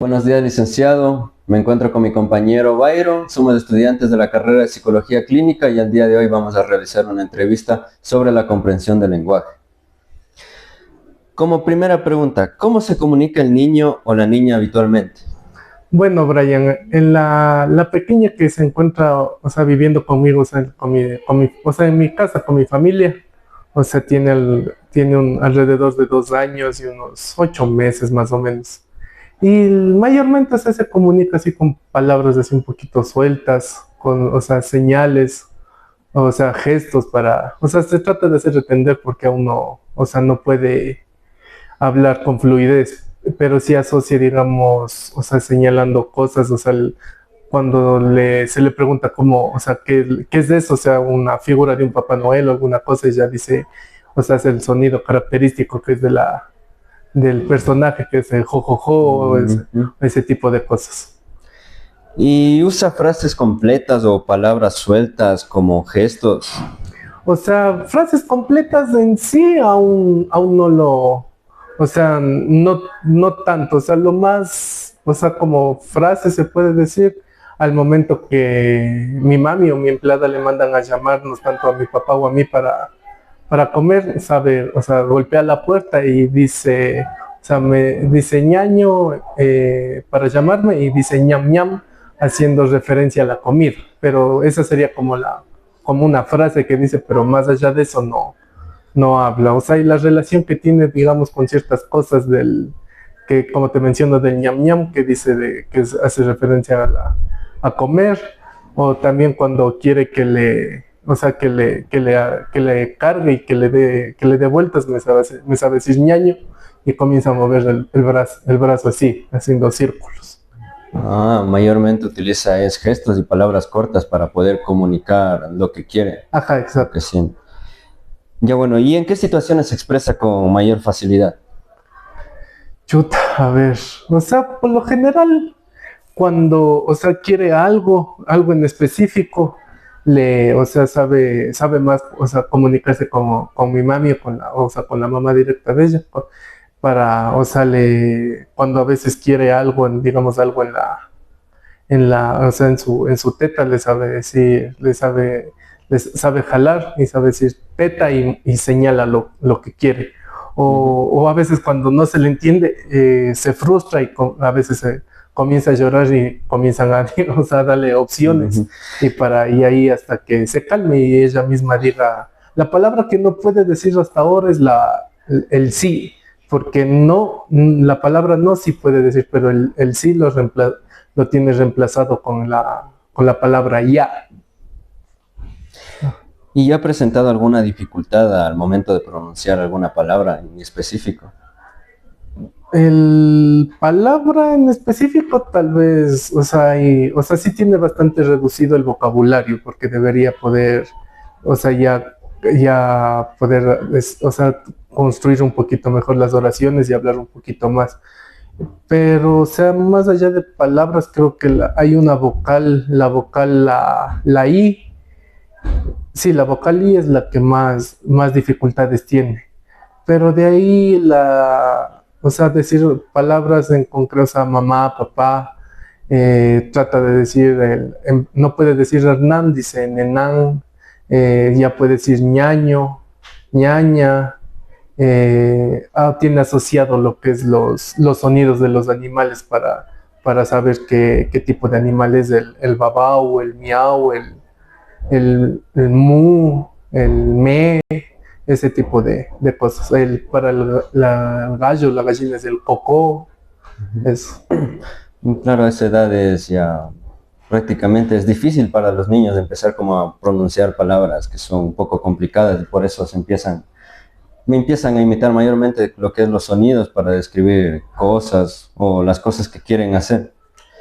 Buenos días, licenciado. Me encuentro con mi compañero Byron. Somos estudiantes de la carrera de Psicología Clínica y el día de hoy vamos a realizar una entrevista sobre la comprensión del lenguaje. Como primera pregunta, ¿cómo se comunica el niño o la niña habitualmente? Bueno, Brian, en la pequeña que se encuentra, o sea, viviendo conmigo, o sea, o sea, en mi casa, con mi familia, o sea, alrededor de 2 años y unos 8 meses más o menos. Y mayormente, o sea, se comunica así con palabras así un poquito sueltas, o sea, señales, o sea, gestos o sea, se trata de hacer entender porque aún no, o sea, no puede hablar con fluidez, pero sí asocia, digamos, o sea, señalando cosas, o sea, cuando se le pregunta cómo, o sea, qué es eso, o sea, una figura de un Papá Noel o alguna cosa, y ya dice, o sea, es el sonido característico que es del personaje, que es el jojojo, Ujú. ese tipo de cosas. ¿Y usa frases completas o palabras sueltas como gestos? O sea, frases completas en sí aún no o sea, no tanto, o sea, lo más, o sea, como frase se puede decir al momento que mi mami o mi empleada le mandan a llamarnos tanto a mi papá o a mí para comer, sabe, o sea, golpea la puerta y dice, o sea, me dice ñaño para llamarme y dice ñam ñam haciendo referencia a la comida, pero esa sería como una frase que dice, pero más allá de eso no habla. O sea, y la relación que tiene, digamos, con ciertas cosas que como te menciono, del ñam ñam, que dice hace referencia a comer, o también cuando quiere o sea, que le cargue y que le dé vueltas, me sabe decir ñaño, y comienza a mover el brazo así, haciendo círculos. Mayormente utiliza gestos y palabras cortas para poder comunicar lo que quiere, Ajá, lo que exacto. siente. Ya bueno, ¿y en qué situaciones se expresa con mayor facilidad? Chuta, a ver, o sea, por lo general, cuando, o sea, quiere algo en específico, o sea, sabe más, o sea, comunicarse con mi mami o sea, con la mamá directa de ella, o sea, cuando a veces quiere algo, digamos, algo o sea, en su teta les sabe jalar y sabe decir teta y señala lo que quiere. Ujú. O a veces cuando no se le entiende, se frustra y a veces comienza a llorar y comienzan o sea, a darle opciones Ujú. y ahí hasta que se calme y ella misma diga, la palabra que no puede decir hasta ahora es el sí, porque no, la palabra no sí puede decir, pero el sí lo tiene reemplazado con la palabra ya. ¿Y ha presentado alguna dificultad al momento de pronunciar alguna palabra en específico? El palabra en específico tal vez, o sea, sí tiene bastante reducido el vocabulario porque debería poder, o sea, ya poder, o sea, construir un poquito mejor las oraciones y hablar un poquito más. Pero, o sea, más allá de palabras, creo que hay una vocal, la I. Sí, la vocal I es la que más dificultades tiene. Pero de ahí o sea, decir palabras en concreto, o sea, mamá, papá, trata de decir, no puede decir Hernán, dice nenán, ya puede decir ñaño, ñaña, tiene asociado lo que es los sonidos de los animales para saber qué tipo de animal es el babao, el miau, el mu, el me, ese tipo de cosas. Para el gallo, la gallina es el cocó, Ujú. eso. Claro, a esa edad es ya prácticamente es difícil para los niños empezar como a pronunciar palabras que son un poco complicadas y por eso me empiezan a imitar mayormente lo que es los sonidos para describir cosas o las cosas que quieren hacer.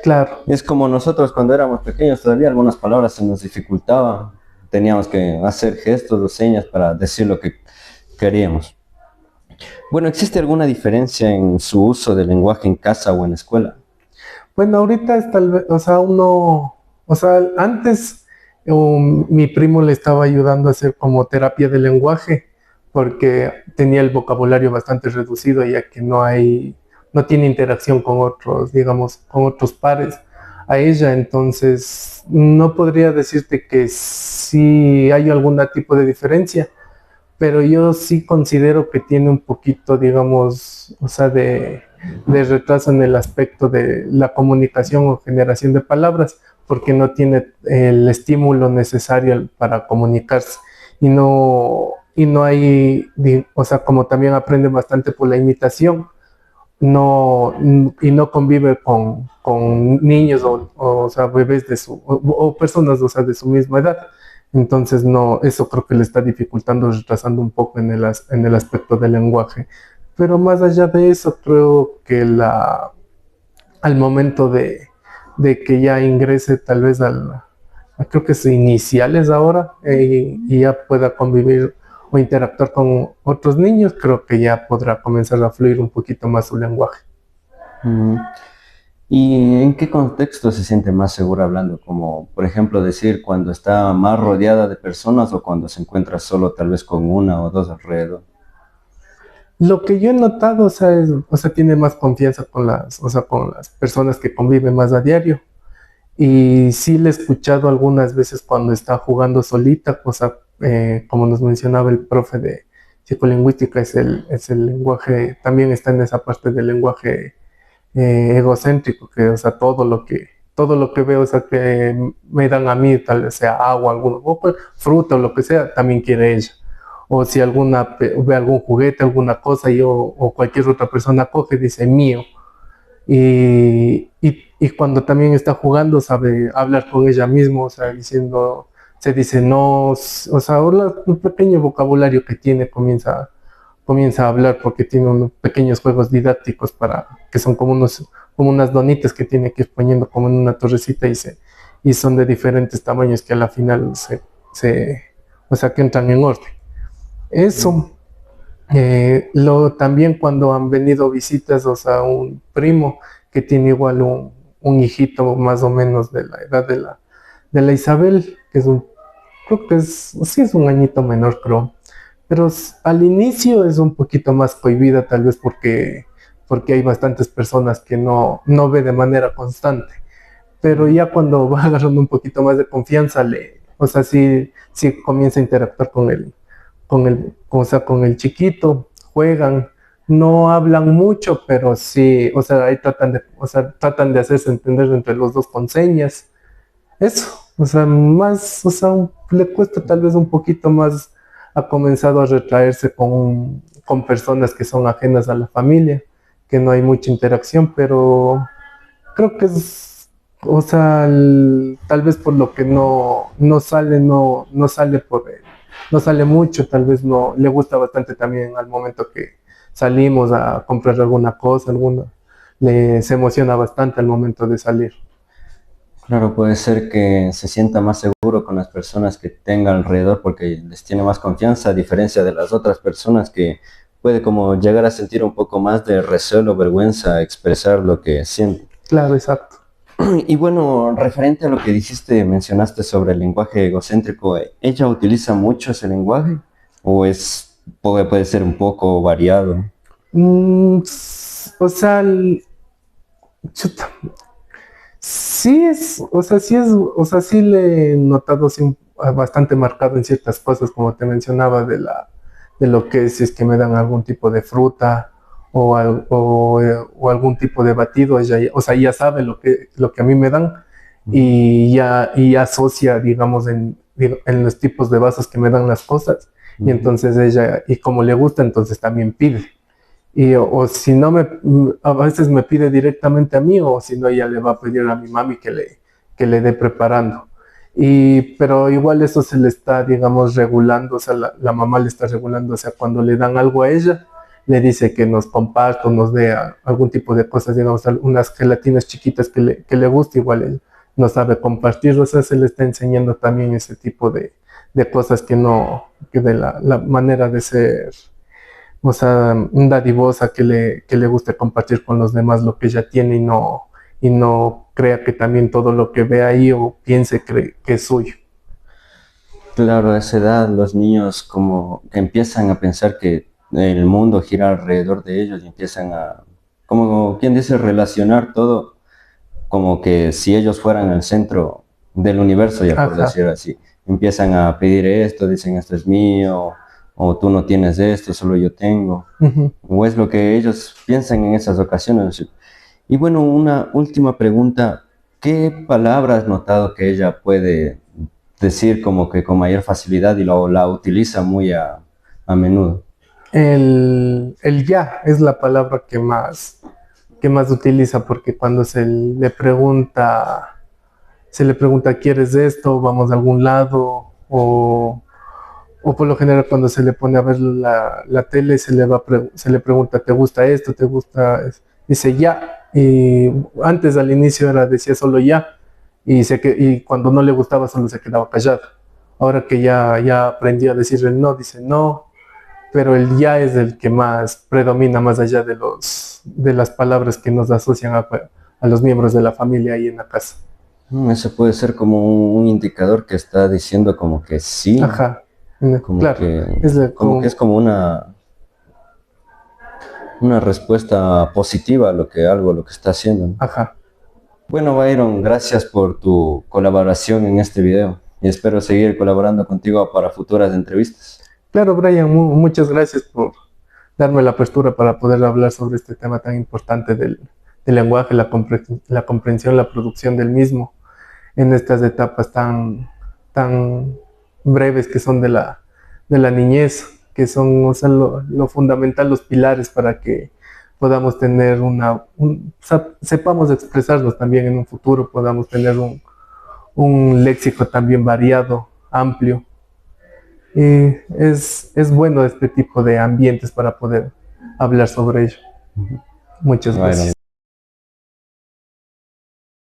Claro, Es como nosotros cuando éramos pequeños todavía algunas palabras se nos dificultaban, teníamos que hacer gestos o señas para decir lo que queríamos. Bueno, ¿existe alguna diferencia en su uso del lenguaje en casa o en escuela? bueno, ahorita es tal vez, o sea, o sea, antes mi primo le estaba ayudando a hacer como terapia de lenguaje porque tenía el vocabulario bastante reducido ya que no tiene interacción con otros, digamos, con otros pares a ella. Entonces no podría decirte que sí hay algún tipo de diferencia, pero yo sí considero que tiene un poquito, digamos, o sea, de retraso en el aspecto de la comunicación o generación de palabras, porque no tiene el estímulo necesario para comunicarse y no hay, o sea, como también aprende bastante por la imitación, no, y no convive con niños o sea, bebés de o personas, o sea, de su misma edad. Entonces, no, eso creo que le está dificultando, retrasando un poco en en el aspecto del lenguaje. Pero más allá de eso, creo que al momento de que ya ingrese tal vez creo que es iniciales ahora, y ya pueda convivir o interactuar con otros niños, creo que ya podrá comenzar a fluir un poquito más su lenguaje. Mm. ¿Y en qué contexto se siente más segura hablando? Como, por ejemplo, decir cuando está más rodeada de personas o cuando se encuentra solo tal vez con una o dos alrededor. Lo que yo he notado, o sea, o sea, tiene más confianza con o sea, con las personas que conviven más a diario. Y sí le he escuchado algunas veces cuando está jugando solita, cosa como nos mencionaba el profe de psicolingüística, es el lenguaje, también está en esa parte del lenguaje egocéntrico, que, o sea, todo lo que veo, o sea, que me dan a mí, tal vez sea agua, o pues, fruta o lo que sea, también quiere ella. O si ve algún juguete, alguna cosa, o cualquier otra persona coge, dice mío. Y cuando también está jugando, sabe hablar con ella misma, o sea, diciendo, se dice no, o sea, ahora un pequeño vocabulario que tiene comienza a hablar porque tiene unos pequeños juegos didácticos que son como unas donitas que tiene que ir poniendo como en una torrecita y son de diferentes tamaños que a la final o sea, que entran en orden. Eso, también cuando han venido visitas, o sea, un primo que tiene igual un hijito más o menos de la edad de la Isabel, que creo que sí es un añito menor, creo. Pero al inicio es un poquito más cohibida, tal vez porque hay bastantes personas que no ve de manera constante. Pero ya cuando va agarrando un poquito más de confianza, o sea, sí comienza a interactuar o sea, con el chiquito, juegan, no hablan mucho, pero sí, o sea, ahí o sea, tratan de hacerse entender entre los dos con señas. Eso, o sea, o sea, le cuesta tal vez un poquito más, ha comenzado a retraerse con personas que son ajenas a la familia, que no hay mucha interacción, pero creo que o sea, tal vez por lo que no sale no sale mucho, tal vez no, le gusta bastante también al momento que salimos a comprar alguna cosa, se emociona bastante al momento de salir. Claro, puede ser que se sienta más seguro con las personas que tenga alrededor porque les tiene más confianza, a diferencia de las otras personas que puede como llegar a sentir un poco más de recelo o vergüenza a expresar lo que siente. Claro, exacto. Y bueno, referente a lo que dijiste, mencionaste sobre el lenguaje egocéntrico, ¿ella utiliza mucho ese lenguaje o puede ser un poco variado? O sea, chuta, sí o sea, o sea, sí le he notado sí, bastante marcado en ciertas cosas, como te mencionaba, de lo que es, si es que me dan algún tipo de fruta o algún tipo de batido, o sea, ya sabe lo que a mí me dan y ya asocia, digamos, en los tipos de vasos que me dan las cosas. Y entonces ella, y como le gusta, entonces también pide. O si no a veces me pide directamente a mí, o si no, ella le va a pedir a mi mami que le dé preparando. Pero igual eso se le está, digamos, regulando, o sea, la mamá le está regulando, o sea, cuando le dan algo a ella, le dice que nos comparta o nos dé algún tipo de cosas, digamos, unas gelatinas chiquitas que le gusta, igual él no sabe compartir, o sea, se le está enseñando también ese tipo de cosas que de la manera de ser, o sea, dadivosa que le guste compartir con los demás lo que ella tiene y no crea que también todo lo que ve ahí o piense que es suyo. Claro, a esa edad los niños como que empiezan a pensar que el mundo gira alrededor de ellos y empiezan como quien dice, relacionar todo como que si ellos fueran el centro del universo, ya por Ajá. decir así. Empiezan a pedir esto, dicen esto es mío, o tú no tienes esto, solo yo tengo. Ujú. O es lo que ellos piensan en esas ocasiones. Y bueno, una última pregunta. ¿Qué palabra has notado que ella puede decir como que con mayor facilidad y la utiliza muy a menudo? El ya es la palabra que más utiliza, porque cuando se le pregunta, ¿quieres esto? ¿Vamos a algún lado? O por lo general cuando se le pone a ver la tele, se le pregunta, ¿te gusta esto? ¿Te gusta? Dice ya. Y antes al inicio decía solo ya. Y cuando no le gustaba solo se quedaba callado. Ahora que ya aprendió a decir el no, dice no, pero el ya es el que más predomina más allá de las palabras que nos asocian a los miembros de la familia ahí en la casa. Eso puede ser como un indicador que está diciendo como que sí, Ajá, como claro, que, como que es como, como una respuesta positiva a lo que está haciendo, ¿no? ajá. Bueno, Byron, gracias por tu colaboración en este video y espero seguir colaborando contigo para futuras entrevistas. Claro, Brian, muchas gracias por darme la apertura para poder hablar sobre este tema tan importante del lenguaje, la comprensión, la producción del mismo en estas etapas tan breves que son de la niñez, que son, o sea, lo fundamental, los pilares para que podamos tener sepamos expresarnos también en un futuro, podamos tener un léxico también variado, amplio. Y es bueno este tipo de ambientes para poder hablar sobre ello. Muchas Byron. gracias.